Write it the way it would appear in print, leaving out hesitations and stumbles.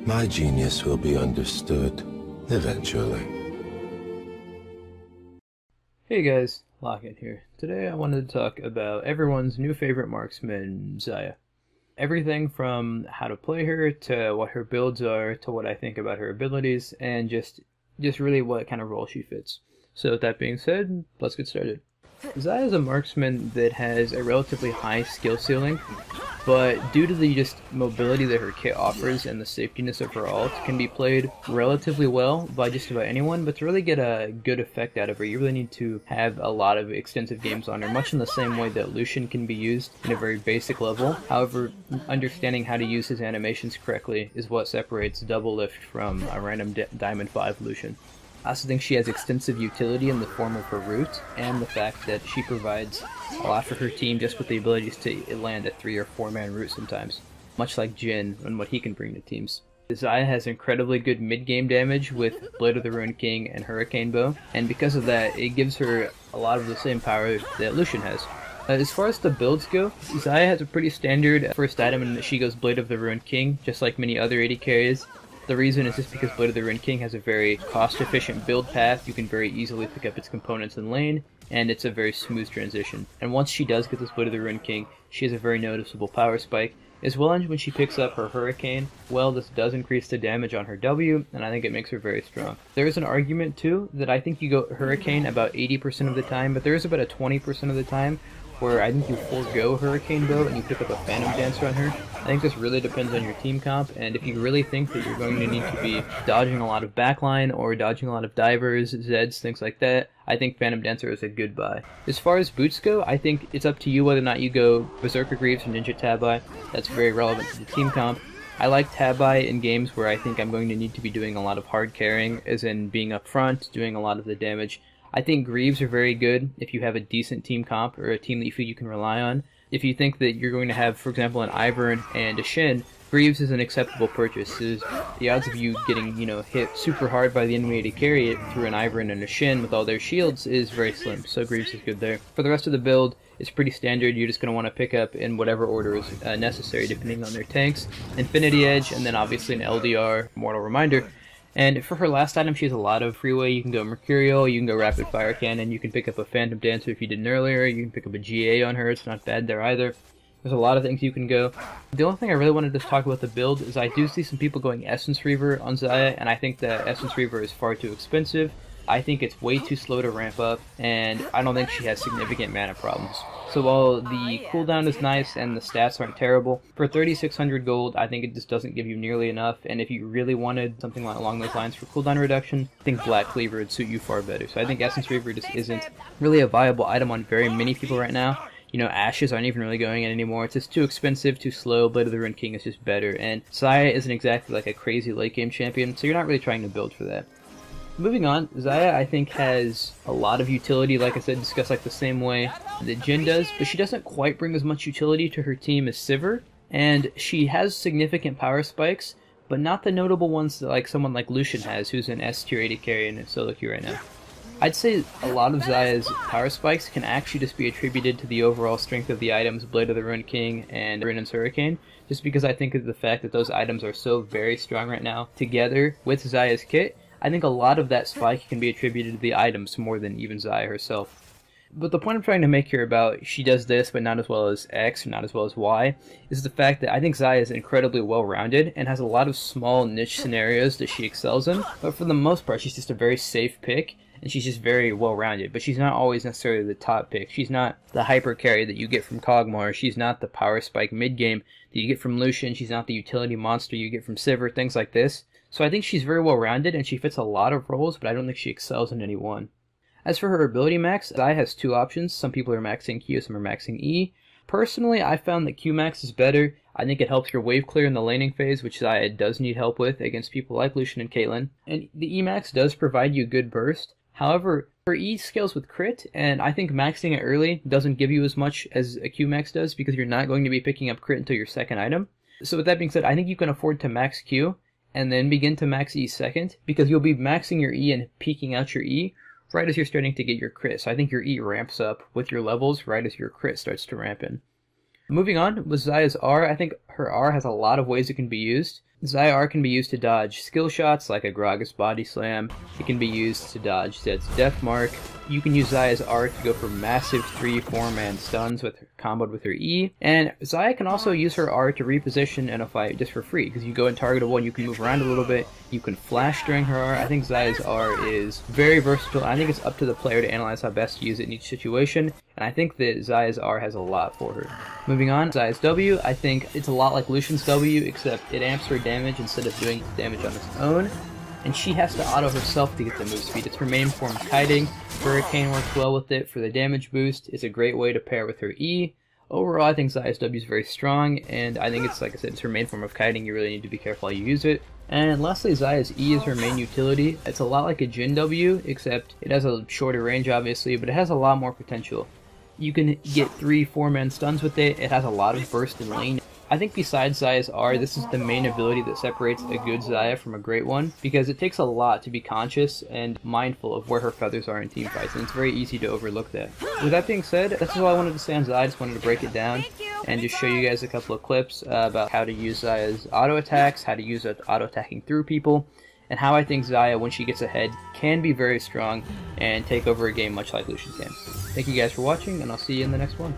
My genius will be understood eventually. Hey guys, Lockett here. Today I wanted to talk about everyone's new favorite marksman, Xayah. Everything from how to play her, to what her builds are, to what I think about her abilities, and just really what kind of role she fits. So with that being said, let's get started. Xayah is a marksman that has a relatively high skill ceiling, but due to the just mobility that her kit offers and the safetiness of her ult, can be played relatively well by just about anyone, but to really get a good effect out of her, you really need to have a lot of extensive games on her, much in the same way that Lucian can be used in a very basic level. However, understanding how to use his animations correctly is what separates Double Lift from a random Diamond 5 Lucian. I also think she has extensive utility in the form of her root, and the fact that she provides a lot for her team just with the abilities to land a 3 or 4 man root sometimes, much like Jhin and what he can bring to teams. Xayah has incredibly good mid-game damage with Blade of the Ruined King and Hurricane Bow, and because of that, it gives her a lot of the same power that Lucian has. As far as the builds go, Xayah has a pretty standard first item in that she goes Blade of the Ruined King, just like many other AD carries. The reason is just because Blade of the Ruined King has a very cost-efficient build path. You can very easily pick up its components in lane, and it's a very smooth transition. And once she does get this Blade of the Ruined King, she has a very noticeable power spike, as well as when she picks up her Hurricane. Well, this does increase the damage on her W, and I think it makes her very strong. There is an argument, too, that I think you go Hurricane about 80% of the time, but there is about a 20% of the time where I think you forego Hurricane Bow and you pick up a Phantom Dancer on her. I think this really depends on your team comp, and if you really think that you're going to need to be dodging a lot of backline or dodging a lot of divers, Zeds, things like that, I think Phantom Dancer is a good buy. As far as boots go, I think it's up to you whether or not you go Berserker Greaves and Ninja Tabi. That's very relevant to the team comp. I like Tabi in games where I think I'm going to need to be doing a lot of hard carrying, as in being up front, doing a lot of the damage. I think Greaves are very good if you have a decent team comp or a team that you feel you can rely on. If you think that you're going to have, for example, an Ivern and a Shin, Greaves is an acceptable purchase. The odds of you getting, hit super hard by the enemy to carry it through an Ivern and a Shin with all their shields is very slim, so Greaves is good there. For the rest of the build, it's pretty standard. You're just going to want to pick up in whatever order is necessary depending on their tanks. Infinity Edge, and then obviously an LDR, Mortal Reminder. And for her last item, she has a lot of freeway. You can go Mercurial, you can go Rapid Fire Cannon, you can pick up a Phantom Dancer if you didn't earlier, you can pick up a GA on her, it's not bad there either. There's a lot of things you can go. The only thing I really wanted to talk about the build is I do see some people going Essence Reaver on Xayah, and I think that Essence Reaver is far too expensive. I think it's way too slow to ramp up, and I don't think she has significant mana problems. So while the cooldown is nice and the stats aren't terrible, for 3,600 gold, I think it just doesn't give you nearly enough, and if you really wanted something along those lines for cooldown reduction, I think Black Cleaver would suit you far better. So I think Essence Reaver just isn't really a viable item on very many people right now. Ashes aren't even really going in anymore. It's just too expensive, too slow. Blade of the Ruined King is just better, and Xayah isn't exactly like a crazy late game champion, so you're not really trying to build for that. Moving on, Xayah I think has a lot of utility, like I said, discussed like the same way that Jhin does, but she doesn't quite bring as much utility to her team as Sivir, and she has significant power spikes, but not the notable ones that like someone like Lucian has, who's an S tier 80 carry in solo queue right now. I'd say a lot of Xayah's power spikes can actually just be attributed to the overall strength of the items Blade of the Ruined King and Rinen's Hurricane, just because I think of the fact that those items are so very strong right now together with Xayah's kit. I think a lot of that spike can be attributed to the items more than even Xayah herself. But the point I'm trying to make here about she does this but not as well as X or not as well as Y is the fact that I think Xayah is incredibly well-rounded and has a lot of small niche scenarios that she excels in, but for the most part she's just a very safe pick, and she's just very well-rounded, but she's not always necessarily the top pick. She's not the hyper carry that you get from Kog'Maw, she's not the power spike mid-game that you get from Lucian, she's not the utility monster you get from Sivir, things like this. So I think she's very well-rounded and she fits a lot of roles, but I don't think she excels in any one. As for her ability max, Xayah has two options. Some people are maxing Q, some are maxing E. Personally, I found that Q max is better. I think it helps your wave clear in the laning phase, which Xayah does need help with against people like Lucian and Caitlyn. And the E max does provide you good burst. However, her E scales with crit, and I think maxing it early doesn't give you as much as a Q max does because you're not going to be picking up crit until your second item. So with that being said, I think you can afford to max Q and then begin to max E second, because you'll be maxing your E and peaking out your E right as you're starting to get your crit. So I think your E ramps up with your levels right as your crit starts to ramp in. Moving on with Xayah's R, I think her R has a lot of ways it can be used. Xayah R can be used to dodge skill shots like a Gragas body slam. It can be used to dodge Zed's death mark. You can use Xayah's R to go for massive 3-4 man stuns with her, comboed with her E. And Xayah can also use her R to reposition in a fight just for free, because you go and target a one, you can move around a little bit, you can flash during her R. I think Xayah's R is very versatile. I think it's up to the player to analyze how best to use it in each situation, and I think that Xayah's R has a lot for her. Moving on, Xayah's W, I think it's a lot like Lucian's W, except it amps her damage instead of doing damage on its own, and she has to auto herself to get the move speed. It's her main form of kiting. Hurricane works well with it for the damage boost. It's a great way to pair with her E. Overall, I think Xayah's W is very strong, and I think it's, like I said, it's her main form of kiting. You really need to be careful how you use it. And lastly, Xayah's E is her main utility. It's a lot like a Jhin W, except it has a shorter range, obviously, but it has a lot more potential. You can get 3-4 man stuns with it. It has a lot of burst in lane. I think besides Xayah's R, this is the main ability that separates a good Xayah from a great one, because it takes a lot to be conscious and mindful of where her feathers are in team fights, and it's very easy to overlook that. With that being said, that's all I wanted to say on Xayah. I just wanted to break it down and just show you guys a couple of clips about how to use Xayah's auto attacks, how to use it auto attacking through people, and how I think Xayah, when she gets ahead, can be very strong and take over a game much like Lucian can. Thank you guys for watching, and I'll see you in the next one.